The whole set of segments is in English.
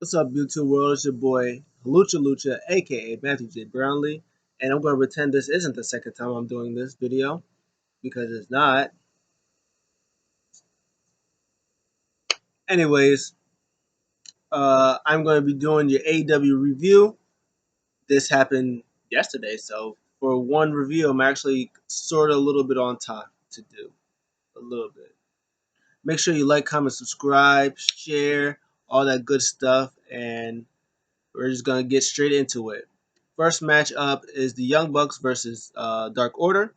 What's up, YouTube world? It's your boy Lucha Lucha, aka Matthew J. Brownlee, and I'm going to pretend this isn't the second time I'm doing this video because it's not. Anyways, I'm going to be doing your AEW review. This happened yesterday, so for one review, I'm actually sort of a little bit on time to do a little bit. Make sure you like, comment, subscribe, share, all that good stuff, and we're just going to get straight into it. First match up is the Young Bucks versus Dark Order.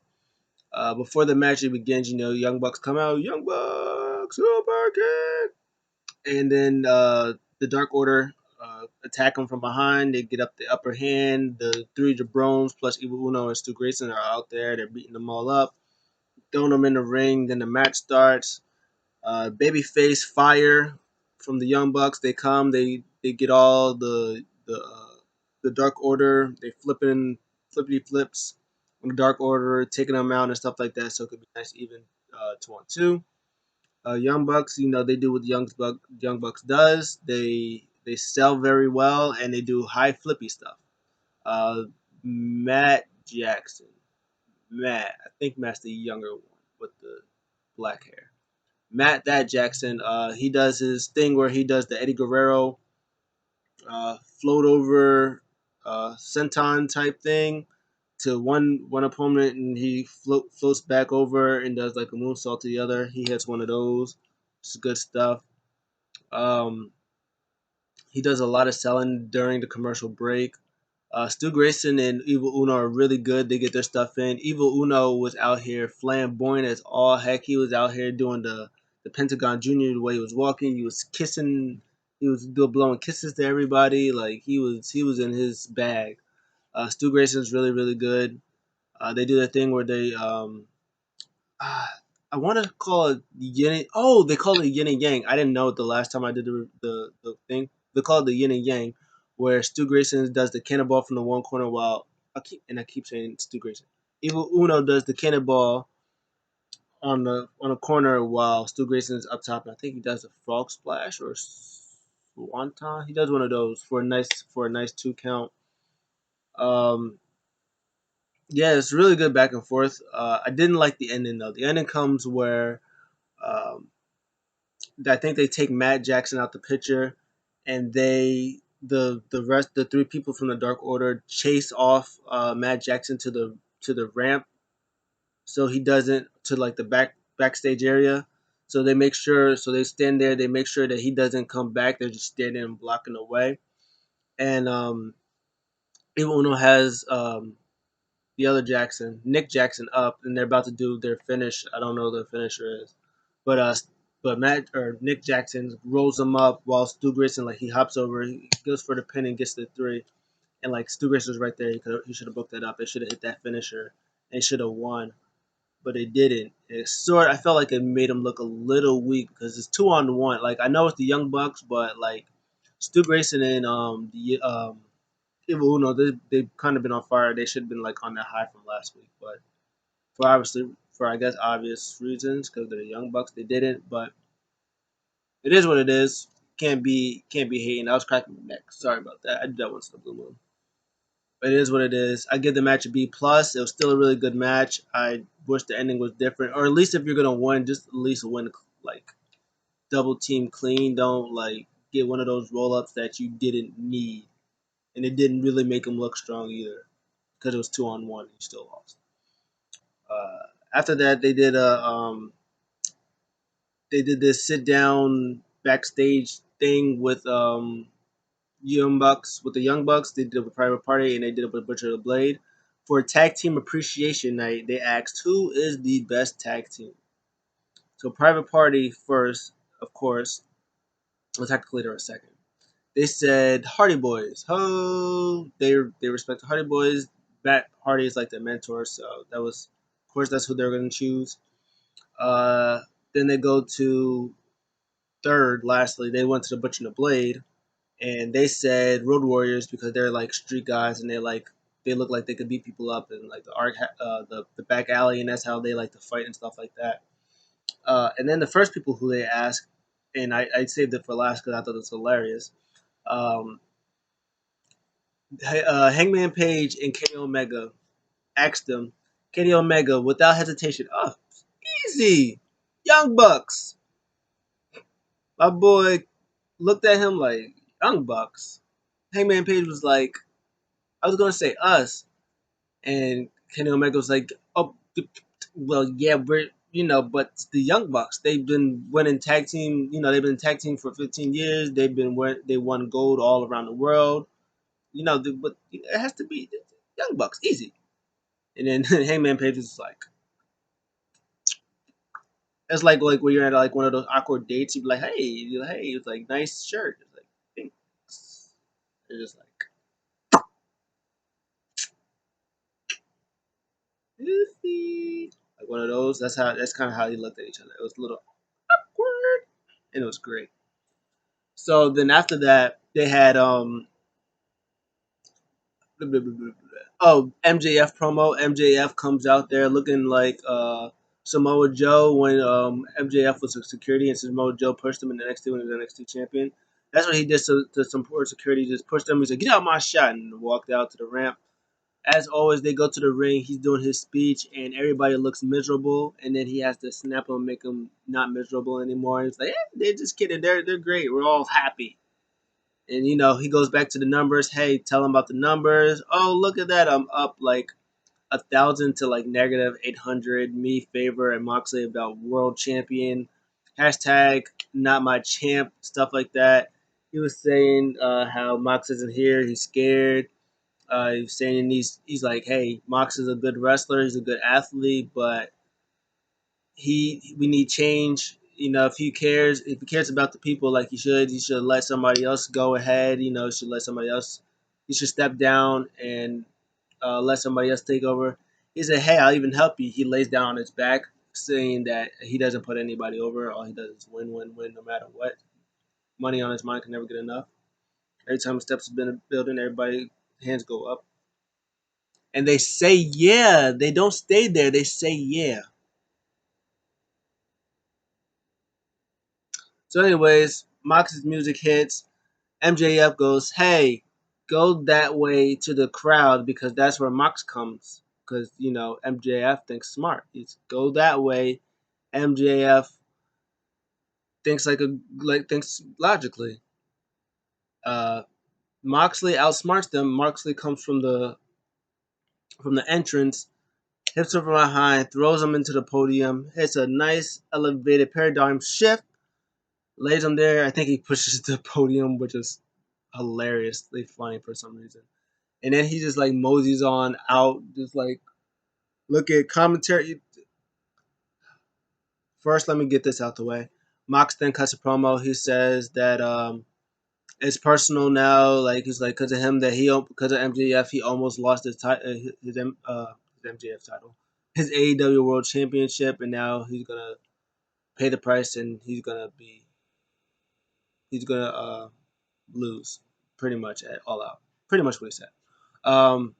Before the match begins, Young Bucks come out, Young Bucks, Super Kick, and then the Dark Order attack them from behind. They get up the upper hand. The three jabrones plus Evil Uno and Stu Grayson are out there. They're beating them all up, throwing them in the ring. Then the match starts. Babyface Fire from the Young Bucks. They come. They get all the Dark Order. They flippity flips on the Dark Order, taking them out and stuff like that. So it could be nice even 2-on-2. Young Bucks, they do what the Young Bucks does. They sell very well and they do high flippy stuff. Uh, Matt Jackson. I think Matt's the younger one with the black hair. Matt that Jackson, he does his thing where he does the Eddie Guerrero float over senton type thing to one opponent, and he floats back over and does like a moonsault to the other. He hits one of those. It's good stuff. Um, he does a lot of selling during the commercial break. Stu Grayson and Evil Uno are really good. They get their stuff in. Evil Uno was out here flamboyant as all heck. He was out here doing the Pentagon Junior the way he was walking. He was kissing. He was blowing kisses to everybody. Like he was in his bag. Stu Grayson's really really good. They do that thing where they uh, I want to call it yin. Oh, they call it yin and yang. I didn't know it the last time I did the thing. They call it the yin and yang, where Stu Grayson does the cannonball from the one corner while I keep saying Stu Grayson. Evil Uno does the cannonball on a corner while Stu Grayson's up top. And I think he does a frog splash or swanton. He does one of those for a nice 2 count. Um, yeah, it's really good back and forth. I didn't like the ending though. The ending comes where um, I think they take Matt Jackson out the picture, and the three people from the Dark Order chase off Matt Jackson to the ramp, so he doesn't to like the backstage area. So they stand there. They make sure that he doesn't come back. They're just standing and blocking the way. And Evil Uno has the other Jackson, Nick Jackson, up, and they're about to do their finish. I don't know what their finisher is, but Matt or Nick Jackson rolls him up while Stu Grayson like he hops over, he goes for the pin and gets the three, and like Stu Grayson's right there. He should have booked that up. They should have hit that finisher and should have won, but they didn't. I felt like it made him look a little weak because it's 2-on-1. Like I know it's the Young Bucks, but like Stu Grayson and the Evil Uno, they've kind of been on fire. They should have been like on that high from last week, but for I guess obvious reasons because they're the Young Bucks, they didn't. But it is what it is. Can't be hating. I was cracking my neck. Sorry about that. I did that once in the blue moon. But it is what it is. I give the match a B plus. It was still a really good match. I wish the ending was different, or at least if you're gonna win, just at least win like double team clean. Don't like get one of those roll ups that you didn't need, and it didn't really make him look strong either because it was 2-on-1. You still lost. Uh, After that, they did this sit down backstage thing with the Young Bucks. They did it with Private Party and they did it with Butcher the Blade. For Tag Team Appreciation Night, they asked who is the best tag team. So Private Party first, of course. Well, technically they're a second. They said Hardy Boys. Ho! They respect the Hardy Boys. Matt Hardy is like their mentor, so of course, that's who they're going to choose. Uh, then they go to third. Lastly, they went to the Butcher and the Blade, and they said Road Warriors because they're like street guys and they look like they could beat people up in like the back alley, and that's how they like to fight and stuff like that. And then the first people who they asked, and I saved it for last because I thought it was hilarious. Um, Hangman Page and Kenny Omega asked them, Kenny Omega, without hesitation, oh, easy, Young Bucks. My boy looked at him like, Young Bucks. Hangman Page was like, I was gonna say us, and Kenny Omega was like, oh, well, yeah, we're but the Young Bucks. They've been winning tag team. They've been tag team for 15 years. They won gold all around the world. But it has to be the Young Bucks, easy. And then Hangman Page was like, it's like when you're at like one of those awkward dates. You'd be like, hey, it's like nice shirt. It's like thanks. It's just like goofy. Like one of those. That's kind of how he looked at each other. It was a little awkward, and it was great. So then after that, they had oh, MJF promo. MJF comes out there looking like Samoa Joe when MJF was a security and Samoa Joe pushed him in the NXT when he was NXT champion. That's what he did to some poor security. He just pushed him. He said, "Get out my shot," and walked out to the ramp. As always, they go to the ring. He's doing his speech, and everybody looks miserable. And then he has to snap them, make them not miserable anymore. And it's like, they're just kidding. They're great. We're all happy. And he goes back to the numbers. Hey, tell him about the numbers. Oh, look at that! I'm up like 1,000 to like negative 800. Me, Favor, and Moxley about world champion. Hashtag not my champ. Stuff like that. He was saying how Mox isn't here. He's scared. He's saying he's like, hey, Mox is a good wrestler. He's a good athlete, but we need change. If he cares about the people like he should let somebody else go ahead. Should let somebody else. He should step down and let somebody else take over. He said, "Hey, I'll even help you." He lays down on his back, saying that he doesn't put anybody over. All he does is win, win, win, no matter what. Money on his mind can never get enough. Every time he steps in a building, everybody hands go up, and they say yeah. They don't stay there. They say yeah. So, anyways, Mox's music hits. MJF goes, "Hey, go that way to the crowd because that's where Mox comes." Because MJF thinks smart. He's go that way. MJF thinks logically. Uh, Moxley outsmarts them. Moxley comes from the entrance, hits him from behind, throws him into the podium, hits a nice elevated paradigm shift, lays him there. I think he pushes the podium, which is hilariously funny for some reason. And then he just like moseys on out, just like look at commentary. First, let me get this out the way. Mox then cuts a promo. He says that it's personal now. Like he's like because of him that because of MJF he almost lost his MJF title, his AEW World Championship, and now he's gonna pay the price and he's gonna lose pretty much at all out. Pretty much what he said. Um,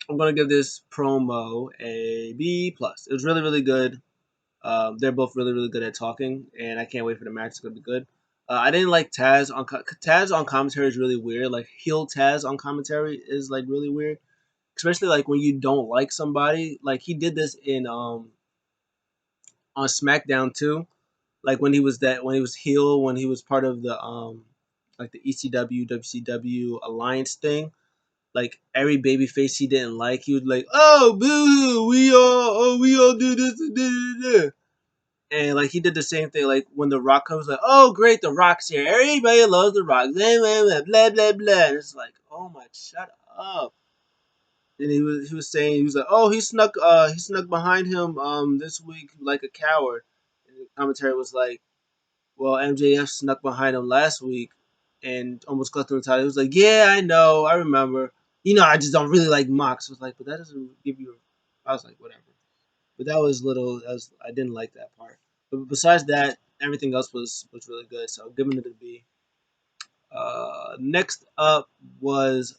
I'm gonna give this promo a B plus. It was really really good. They're both really really good at talking, and I can't wait for the match. It's gonna be good. I didn't like Taz on commentary is really weird. Like heel Taz on commentary is like really weird, especially like when you don't like somebody. Like he did this in on SmackDown too. Like when he was heel when he was part of the like the ECW WCW alliance thing. Like every babyface he didn't like, he would like, oh boo, we all do this and this. And like he did the same thing, like when the Rock comes, like, oh great, the Rock's here. Everybody loves the Rock. Blah blah blah blah blah. And it's like, oh my, shut up. And he was saying he was like, oh he snuck behind him this week like a coward. And the commentary was like, well MJF snuck behind him last week and almost got through the title. He was like, yeah I know, I remember. I just don't really like Mox. I was like, but that doesn't give you. I was like, whatever. But that was little. I didn't like that part. But besides that, everything else was really good. So giving it a B. Next up was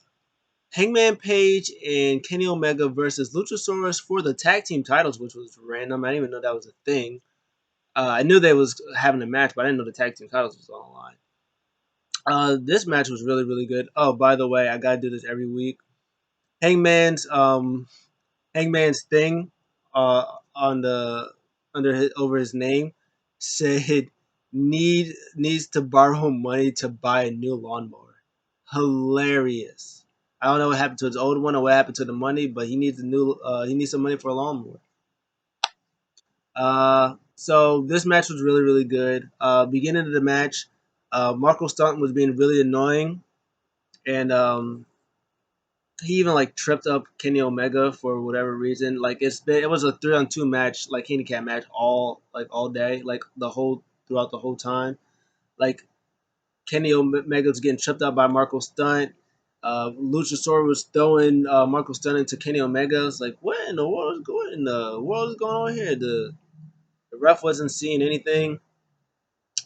Hangman Page and Kenny Omega versus Luchasaurus for the tag team titles, which was random. I didn't even know that was a thing. I knew they was having a match, but I didn't know the tag team titles was on the line. This match was really really good. Oh, by the way, I gotta do this every week. Hangman's thing, on the under his over his name said needs to borrow money to buy a new lawnmower. Hilarious. I don't know what happened to his old one or what happened to the money, but he needs some money for a lawnmower. So this match was really really good. Beginning of the match, Marco Stunt was being really annoying, and he even like tripped up Kenny Omega for whatever reason. Like it was a 3-on-2 match, like handicap match all day, like the whole throughout the whole time. Like Kenny Omega was getting tripped up by Marco Stunt. Luchasaurus was throwing Marco Stunt into Kenny Omega. It's like, what in the world is going on here? The ref wasn't seeing anything.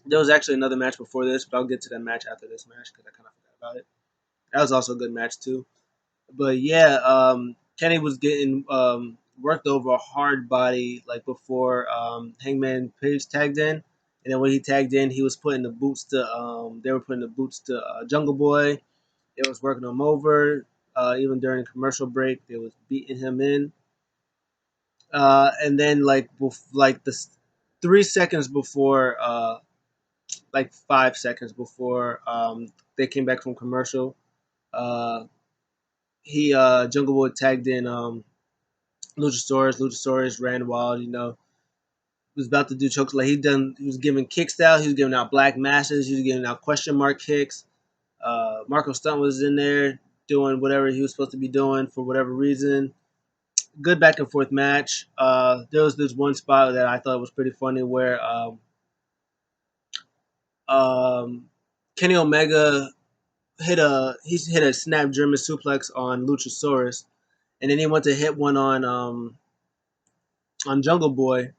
There was actually another match before this, but I'll get to that match after this match because I kind of forgot about it. That was also a good match too. But yeah, Kenny was getting worked over a hard body like before Hangman Page tagged in, and then when he tagged in, he was putting the boots to they were putting the boots to Jungle Boy. It was working him over. Even during commercial break, they was beating him in. And then like the 3 seconds before, like 5 seconds before they came back from commercial, uh, he Jungle Boy tagged in Luchasaurus. Luchasaurus ran wild, was about to do chokes. Like he was giving kicks out. He was giving out black masses. He was giving out question mark kicks. Marco Stunt was in there doing whatever he was supposed to be doing for whatever reason. Good back and forth match. There was this one spot that I thought was pretty funny where um, Kenny Omega hit a snap German suplex on Luchasaurus, and then he went to hit one on Jungle Boy.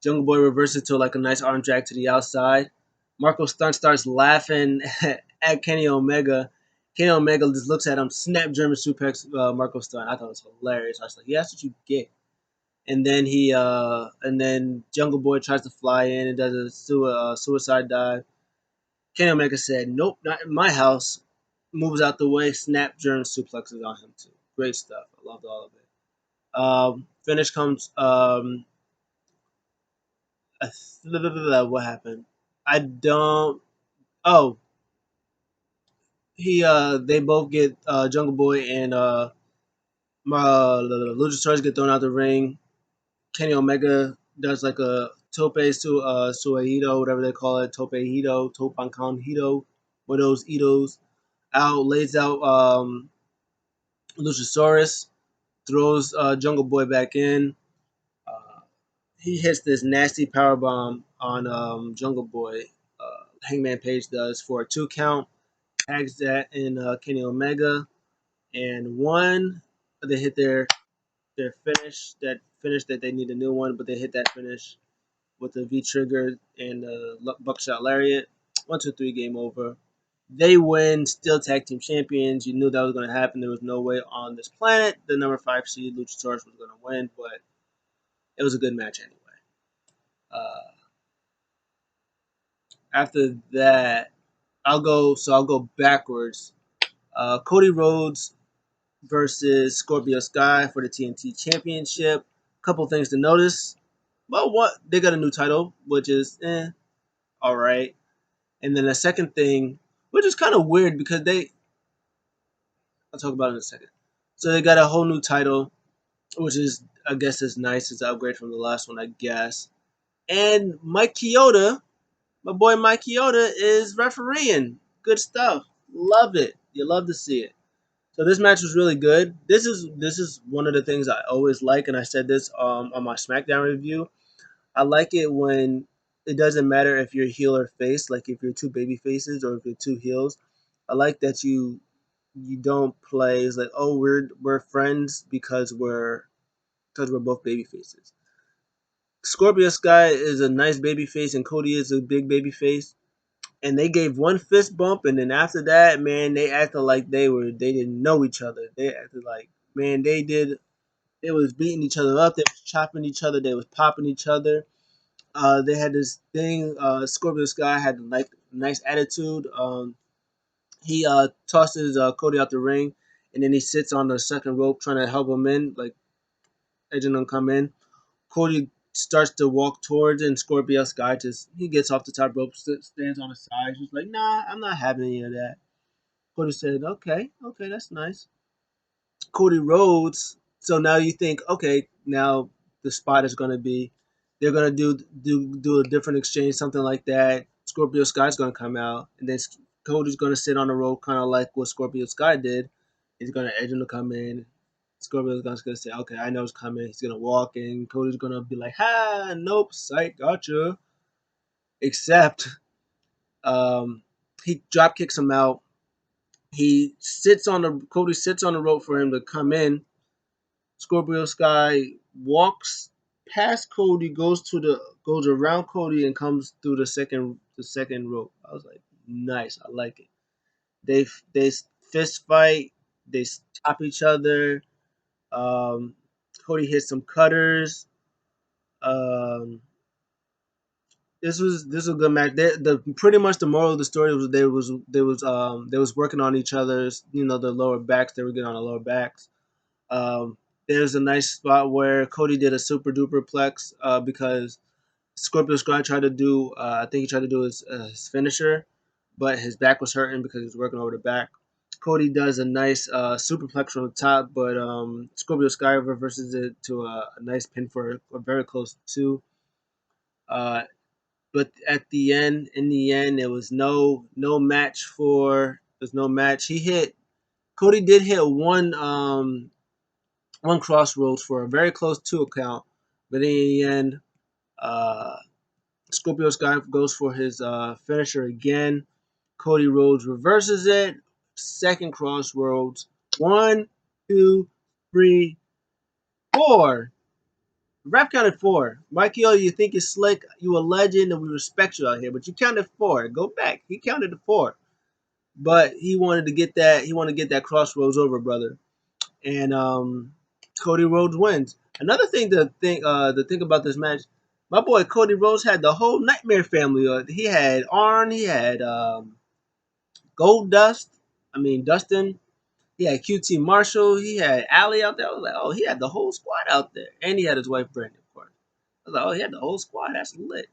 Jungle Boy reverses to like a nice arm drag to the outside. Marco Stunt starts laughing at Kenny Omega. Kenny Omega just looks at him, snap German suplex Marco Stunt. I thought it was hilarious. I was like, yeah, that's what you get. And then Jungle Boy tries to fly in and does a suicide dive. Kenny Omega said, "Nope, not in my house." Moves out the way, snap German suplexes on him too. Great stuff. I loved all of it. Finish comes. What happened? I don't. Oh, they both get Jungle Boy and Luchasaurus get thrown out the ring. Kenny Omega does like a tope suahito, whatever they call it, tope hito, topankan hito, one of those itos. Out lays out Luchasaurus, throws Jungle Boy back in. Uh, he hits this nasty power bomb on Jungle Boy. Hangman Page does for a 2 count. Tags that in Kenny Omega, and one they hit their finish that they need a new one, but they hit that finish with the V trigger and the buckshot lariat. 1, 2, 3, game over. They win, still tag team champions. You knew that was going to happen. There was no way on this planet the number 5 seed Luchasaurus was going to win, but it was a good match anyway. Uh, After that, I'll go backwards. Cody Rhodes versus Scorpio Sky for the TNT Championship. Couple things to notice. Well, what they got a new title, which is all right. And then the second thing, which is kind of weird because I'll talk about it in a second. So they got a whole new title, which is I guess is nice. It's an upgrade from the last one, I guess. And Mike Chioda, my boy Mike Chioda, is refereeing. Good stuff. Love it. You love to see it. So this match was really good. This is one of the things I always like, and I said this on my SmackDown review. I like it when it doesn't matter if you're heel or face, like if you're two baby faces or if you're two heels. I like that you don't play as like, oh, we're friends because we're both baby faces. Scorpio Sky is a nice baby face and Cody is a big baby face. And they gave one fist bump, and then after that, man, they acted like they didn't know each other. They acted like, man, they did. They was beating each other up. They was chopping each other. They was popping each other. They had this thing. Scorpio Sky had like nice attitude. He tosses Cody out the ring, and then he sits on the second rope trying to help him in, like edging him come in. Cody starts to walk towards it, and Scorpio Sky just he gets off the top rope, stands on the side. He's like, "Nah, I'm not having any of that." Cody said, "Okay, okay, that's nice." Cody Rhodes. So now you think, okay, now the spot is going to be they're going to do a different exchange, something like that. Scorpio Sky's going to come out, and then Cody's going to sit on the rope, kind of like what Scorpio Sky did. He's going to edge him to come in. Scorpio's going to say, okay, I know it's coming. He's going to walk in. Cody's going to be like, ha, nope, psych, gotcha. Except he drop kicks him out. Cody sits on the rope for him to come in. Scorpio Sky walks past Cody, goes around Cody and comes through the second rope. I was like, nice, I like it. They fist fight, they stop each other. Um, Cody hits some cutters. Um, this was a good match. The pretty much the moral of the story was they was working on each other's the lower backs. They were getting on the lower backs. Um, there's a nice spot where Cody did a super duper plex because Scorpio Sky tried to do, I think he tried to do his finisher, but his back was hurting because he was working over the back. Cody does a nice superplex from the top, but Scorpio Sky reverses it to a nice pin for a very close two. Uh, but at the end, in the end, there was no match for. There's no match. Cody did hit one crossroads for a very close two count, but in the end, uh, Scorpio Sky goes for his finisher again. Cody Rhodes reverses it. Second crossroads. One, two, three, four. The ref counted four. Mikey, you think you're slick? You a legend, and we respect you out here, but you counted four. Go back. He counted to four, but he wanted to get that. He wanted to get that crossroads over, brother. And Cody Rhodes wins. Another thing to think about this match, my boy Cody Rhodes had the whole Nightmare family. He had Arn, he had Gold Dust, I mean Dustin, he had QT Marshall, he had Allie out there. I was like, oh, he had the whole squad out there, and he had his wife Brandy, of course. I was like, oh, he had the whole squad. That's lit.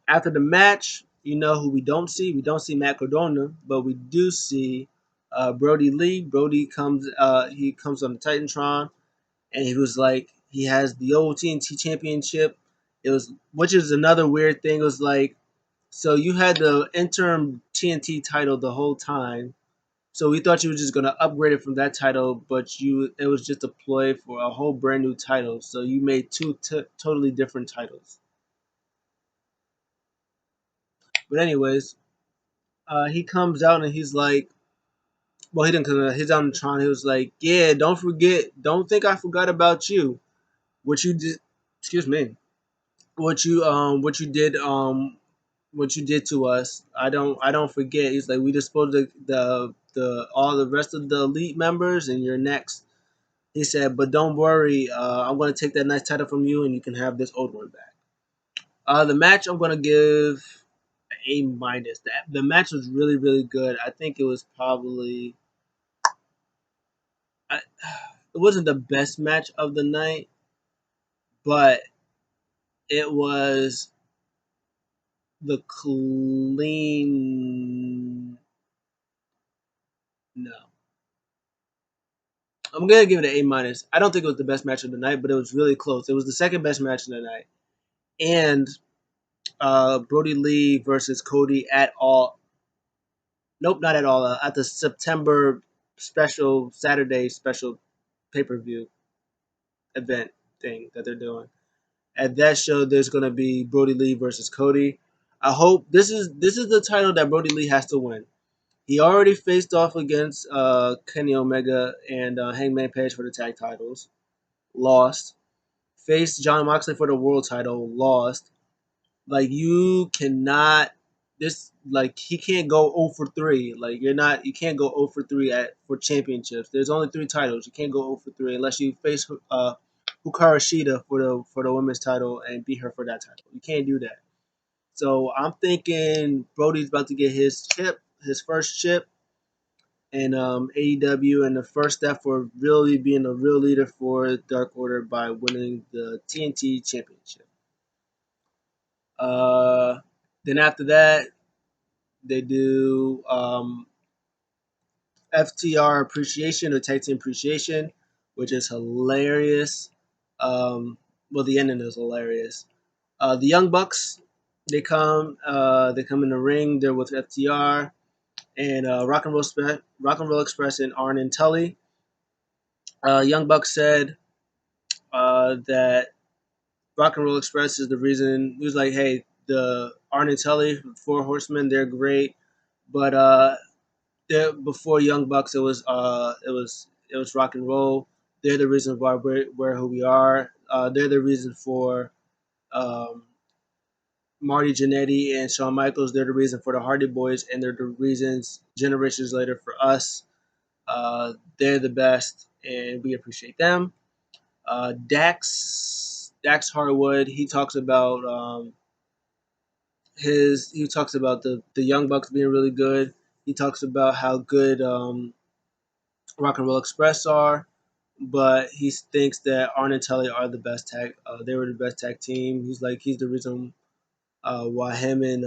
After the match, you know who we don't see? We don't see Matt Cardona, but we do see Brody Lee. Brody comes, he comes on the Titantron and he was like he has the old TNT championship. It was which is another weird thing. It was like so you had the interim TNT title the whole time. So we thought you were just gonna upgrade it from that title, but it was just a ploy for a whole brand new title. So you made two totally different titles. But anyways, he comes out and he's like, well, he didn't come out. He's on the Tron. He was like, yeah, don't forget, don't think I forgot about you. What you did, excuse me, what you did to us. I don't forget. He's like we disposed of the all the rest of the elite members and you're next. He said, but don't worry, I'm gonna take that nice title from you and you can have this old one back. The match I'm gonna give A minus. The match was really really good. I think it was probably I, it wasn't the best match of the night, but it was the clean. No, I'm gonna give it an A minus. I don't think it was the best match of the night, but it was really close. It was the second best match of the night, and Brody Lee versus Cody at all. Nope, not at all. At the September special Saturday special pay per view event thing that they're doing. At that show, there's gonna be Brody Lee versus Cody. I hope this is the title that Brody Lee has to win. He already faced off against Kenny Omega and Hangman Page for the tag titles, lost. Faced John Moxley for the world title, lost. Like you cannot this like he can't go 0 for 3. Like you can't go 0 for 3 for championships. There's only 3 titles. You can't go 0 for 3 unless you face Hikaru Shida for the women's title and beat her for that title. You can't do that. So I'm thinking Brody's about to get his first chip. and AEW, and the first step for really being a real leader for Dark Order by winning the TNT Championship. Uh, then after that, they do FTR Appreciation or Tag Team Appreciation, which is hilarious. Um, well, the ending is hilarious. The Young Bucks, they come in the ring. They're with FTR and Rock and Roll Express, and Arn and Tully. Young Buck said that Rock and Roll Express is the reason. He was like, "Hey, the Arn and Tully, Four Horsemen, they're great, but before Young Bucks, it was Rock and Roll. They're the reason why we're who we are. They're the reason for um, Marty Jannetty and Shawn Michaels. They're the reason for the Hardy Boys, and they're the reasons generations later for us. They're the best, and we appreciate them." Dax Harwood, he talks about the Young Bucks being really good. He talks about how good Rock and Roll Express are, but he thinks that Arn and Tully are the best tag. They were the best tag team. He's the reason why him and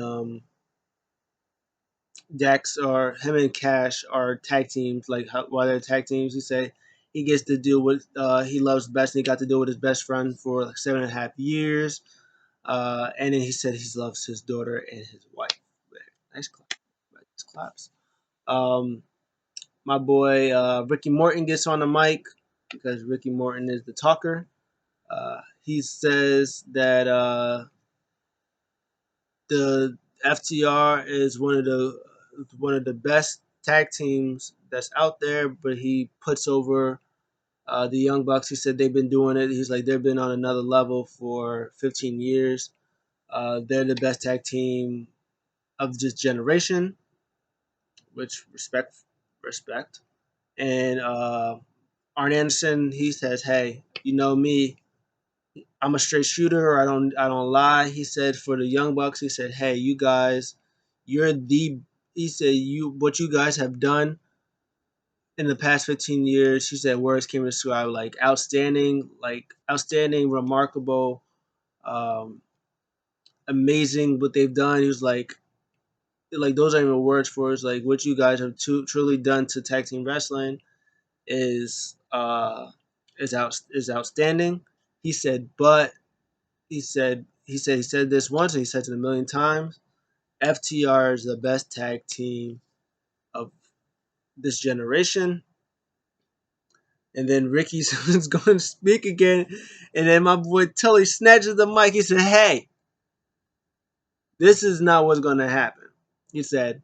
Cash are tag teams. Why they're tag teams. He said he gets to do what he loves best, and he got to do it with his best friend for like 7.5 years. And then he said he loves his daughter and his wife. Nice clap. Nice claps. Um, my boy Ricky Morton gets on the mic because Ricky Morton is the talker. He says that the FTR is one of the best tag teams that's out there, but he puts over the Young Bucks. He said they've been doing it. He's like they've been on another level for 15 years. They're the best tag team of this generation, which respect. And Arn Anderson, he says, "Hey, you know me, I'm a straight shooter. I don't lie." He said for the Young Bucks, he said, "Hey, you guys, you're the." He said, "You what you guys have done in the past 15 years." He said words came to describe like outstanding, remarkable, um, amazing what they've done. He was like those aren't even words for it. It's like what you guys have truly done to tag team wrestling is is outstanding. He said, but he said this once and he said it a million times. FTR is the best tag team of this generation. And then Ricky's going to speak again, and then my boy Tully snatches the mic. He said, "Hey, this is not what's going to happen." He said,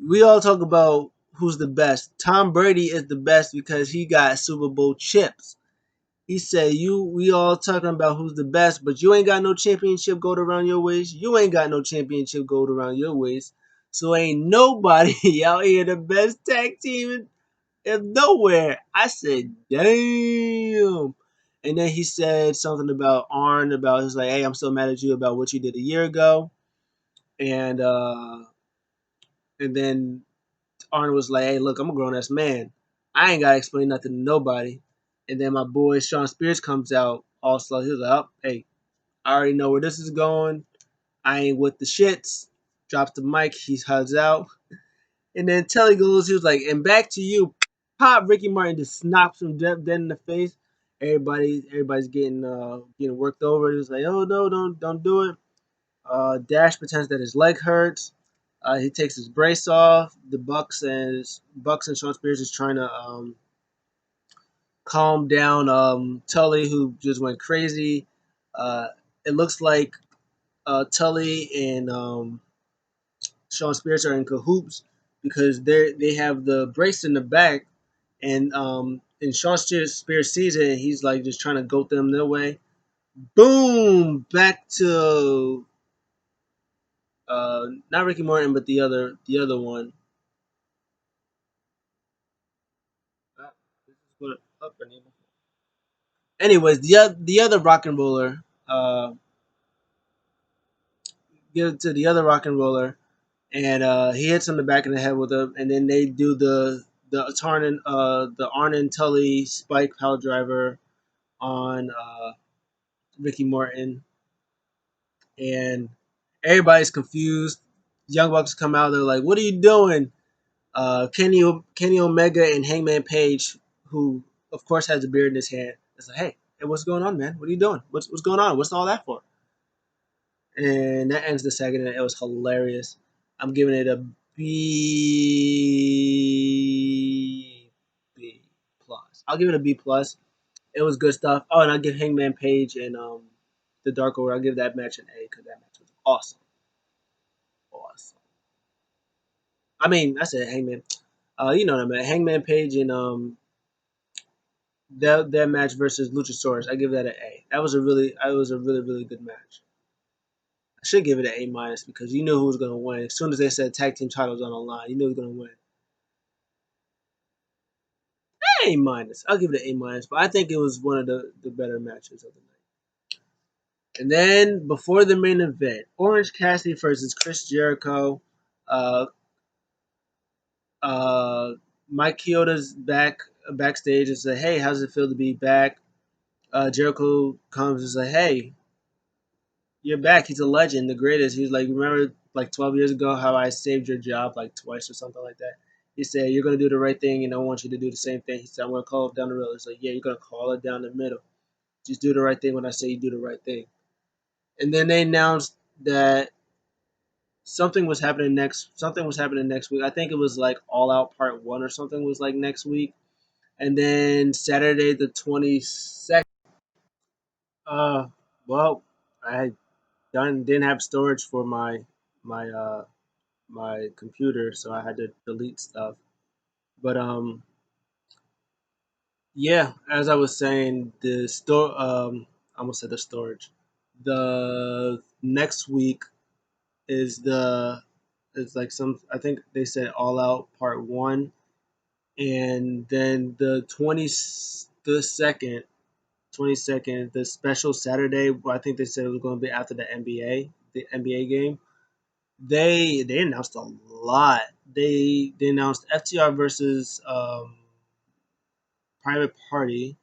"We all talk about who's the best. Tom Brady is the best because he got Super Bowl chips." He said, we all talking about who's the best, but you ain't got no championship gold around your waist. You ain't got no championship gold around your waist. So ain't nobody out here the best tag team in nowhere." I said, damn. And then he said something about Arn, about he's like, "Hey, I'm so mad at you about what you did a year ago." And and then Arn was like, "Hey, look, I'm a grown ass man. I ain't gotta explain nothing to nobody." And then my boy Sean Spears comes out all slow. He was like, "Oh, hey, I already know where this is going. I ain't with the shits." Drops the mic. He hugs out. And then Telly goes, he was like, "And back to you." Pop Ricky Martin just snaps him dead in the face. Everybody's getting worked over. He was like, "Oh no, don't do it." Dash pretends that his leg hurts. He takes his brace off. The Bucks and Sean Spears is trying to calm down Tully, who just went crazy. It looks like Tully and Sean Spears are in cahoots because they have the brace in the back, and Sean Spears sees it, and he's like just trying to goat them their way. Boom! Back to not Ricky Martin, but the other one. This is what up and anyways, the other rock and roller, give it to the other rock and roller. and he hits him in the back of the head with him, and then they do the Arn Tully spike power driver on Ricky Morton, and everybody's confused. Young Bucks come out, they're like, "What are you doing?" Kenny Omega and Hangman Page, who of course has a beard in his hand, is like, "Hey, what's going on, man? What are you doing? What's going on? What's all that for?" And that ends the second, and it was hilarious. I'm giving it a B plus. I'll give it a B plus. It was good stuff. Oh, and I'll give Hangman Page and the Dark Order. I'll give that match an A because that match was awesome, awesome. I mean, I said Hangman. You know what I mean? Hangman Page and that match versus Luchasaurus. I give that an A. That was a really good match. I should give it an A minus because you knew who was gonna win. As soon as they said tag team titles on the line, you knew who was gonna win. A minus. I'll give it an A minus, but I think it was one of the better matches of the night. And then before the main event, Orange Cassidy versus Chris Jericho. Uh, uh, Mike Chioda's backstage and said, "Hey, how's it feel to be back?" Jericho comes and says, "Hey, you're back. He's a legend, the greatest." He's like, "Remember like 12 years ago how I saved your job like twice or something like that?" He said, "You're gonna do the right thing, and I want you to do the same thing." He said, "I'm gonna call it down the middle." He's like, "Yeah, you're gonna call it down the middle. Just do the right thing when I say you do the right thing." And then they announced that something was happening next week. I think it was like All Out Part 1 or something was like next week. And then Saturday the 22nd, uh well, I didn't have storage for my my computer, so I had to delete stuff. But yeah, as I was saying, I almost said the storage. The next week is the is like some I think they said All Out Part 1, and then the second, the special Saturday. I think they said it was going to be after the NBA game. They announced a lot. They announced FTR versus Private Party.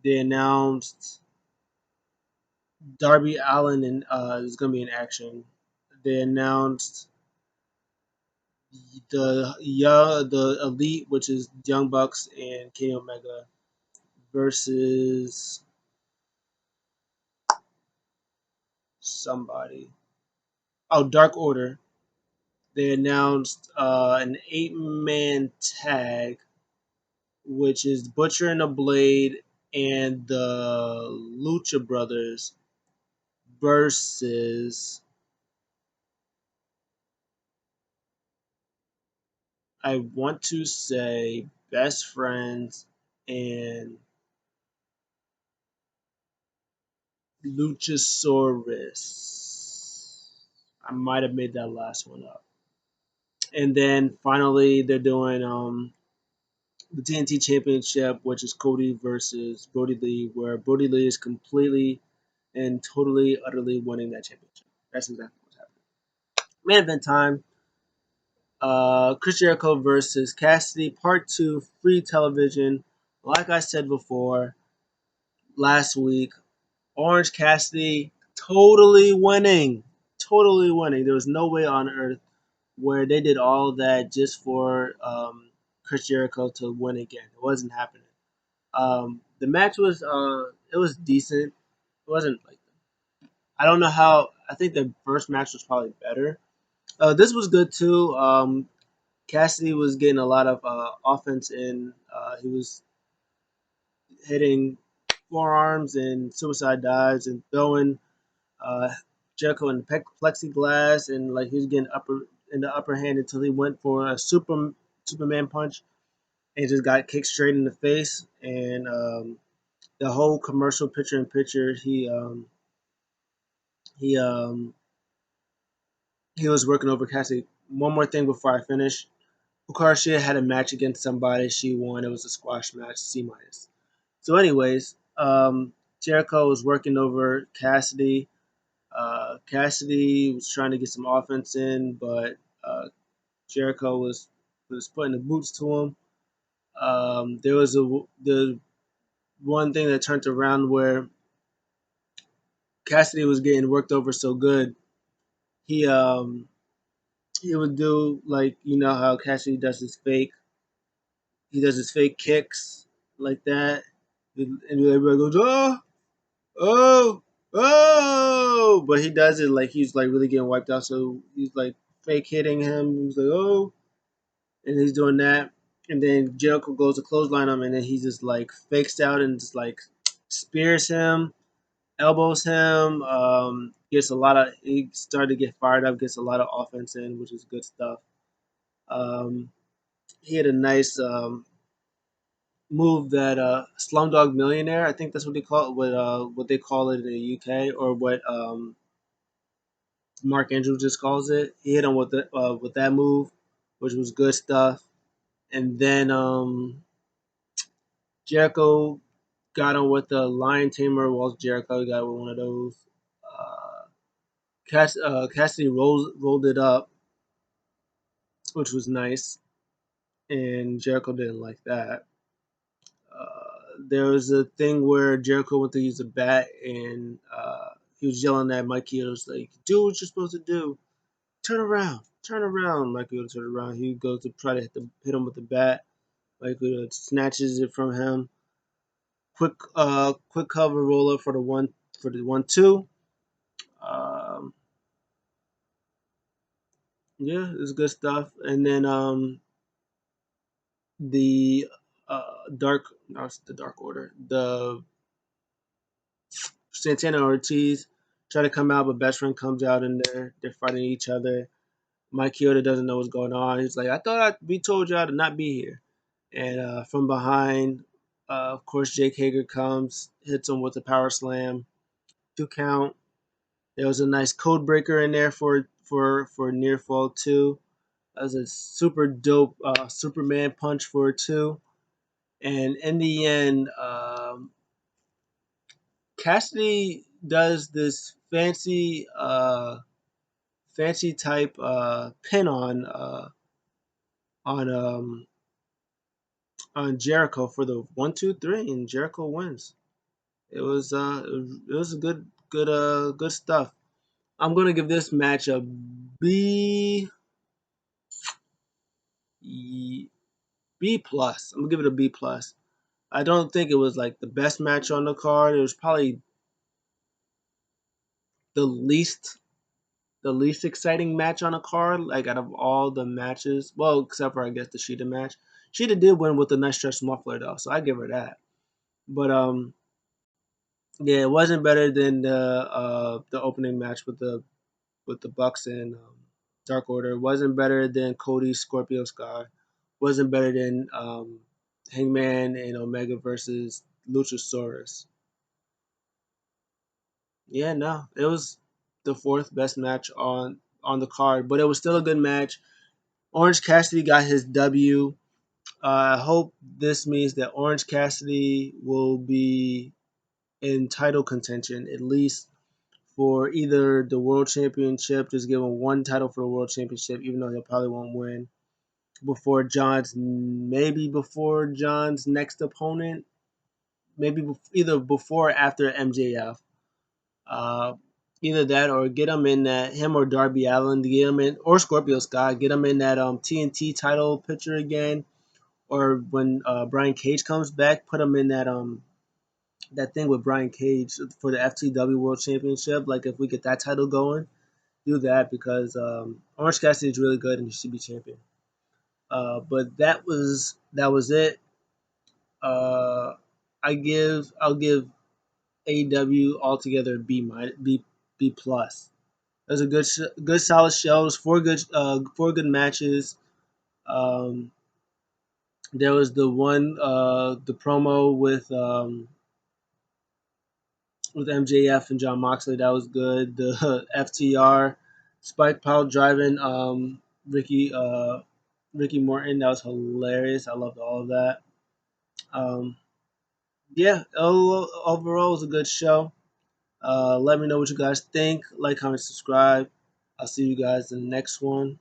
They announced Darby Allen and is going to be in action. They announced the Elite, which is Young Bucks and Kenny Omega versus somebody. Oh, Dark Order. They announced an 8-man tag, which is Butcher and the Blade and the Lucha Brothers versus, I want to say, Best Friends and Luchasaurus. I might have made that last one up. And then finally, they're doing the TNT Championship, which is Cody versus Brody Lee, where Brody Lee is completely and totally, utterly winning that championship. That's exactly what's happening. Main event time. Chris Jericho versus Cassidy, Part 2, free television. Like I said before, last week, Orange Cassidy totally winning. Totally winning. There was no way on earth where they did all of that just for Chris Jericho to win again. It wasn't happening. The match was it was decent. It wasn't like, I don't know how. I think the first match was probably better. This was good too. Cassidy was getting a lot of offense in. He was hitting forearms and suicide dives and throwing uh, Jericho in plexiglass, and like he was getting the upper hand until he went for a Superman punch and just got kicked straight in the face. And the whole commercial picture in picture, he he was working over Cassidy. One more thing before I finish. Hikaru Shida had a match against somebody. She won. It was a squash match, C minus. So, anyways, Jericho was working over Cassidy. Cassidy was trying to get some offense in, but Uh, Jericho was putting the boots to him. There was the one thing that turned around where Cassidy was getting worked over so good. He he would do like how Cassidy does his fake. He does his fake kicks like that, and everybody goes oh oh, but he does it like he's like really getting wiped out. So he's like fake hitting him. He's like oh, and he's doing that, and then Jericho goes to clothesline him, and then he just like fakes out and just like spears him, elbows him. Gets a lot of he started to get fired up, gets a lot of offense in, which is good stuff. Um, he had a nice move that Slumdog Millionaire, I think that's what they call it, what they call it in the UK, or what Mark Andrews just calls it. He hit him with that move, which was good stuff. And then Jericho got him with the Lion Tamer. Well, Jericho got with one of those. Cassidy rolled it up, which was nice, and Jericho didn't like that. There was a thing where Jericho went to use a bat, and he was yelling at Mike Kyoto's like, "Do what you're supposed to do. Turn around, turn around." Mike Kyoto turned around. He goes to try to hit him with the bat. Mike Kyoto snatches it from him. Quick cover roller for the 1-2. Um, yeah, it's good stuff. And then the dark, no, it's the Dark Order, the Santana Ortiz try to come out, but best friend comes out and they're fighting each other. Mike Chioda doesn't know what's going on. He's like, we told y'all to not be here. And from behind, of course, Jake Hager comes, hits him with a power slam, 2 count. There was a nice code breaker in there for near fall too. That was a super dope Superman punch for 2. And in the end, Cassidy does this fancy type pin on on Jericho for the 1, 2, 3, and Jericho wins. It was a good stuff. I'm gonna give this match a B plus. I'm gonna give it a B plus. I don't think it was like the best match on the card. It was probably the least the least exciting match on a card, like out of all the matches. Well, except for I guess the Sheeta match. Sheeta did win with a nice stretch muffler though, so I give her that. But yeah, it wasn't better than the opening match with the Bucks and Dark Order. It wasn't better than Cody's Scorpio Sky. Wasn't better than Hangman and Omega versus Luchasaurus. Yeah, no, it was the fourth best match on the card, but it was still a good match. Orange Cassidy got his W. I hope this means that Orange Cassidy will be in title contention, at least for either the World Championship, just give him one title for the World Championship, even though he probably won't win, maybe before John's next opponent, maybe either before or after MJF. Uh, Either that or get him in that, him or Darby Allin, to get him in, or Scorpio Sky, get him in that TNT title picture again, or when Brian Cage comes back, put him in that thing with Brian Cage for the FTW World Championship. Like if we get that title going, do that because Orange Cassidy is really good and he should be champion. But that was it. Uh, I'll give AEW altogether B plus. It was a good solid show. It was four good matches. Um, there was the promo with MJF and John Moxley. That was good. The FTR Spike Pile driving Ricky Morton. That was hilarious. I loved all of that. Um, yeah, overall it was a good show. Let me know what you guys think. Like, comment, subscribe. I'll see you guys in the next one.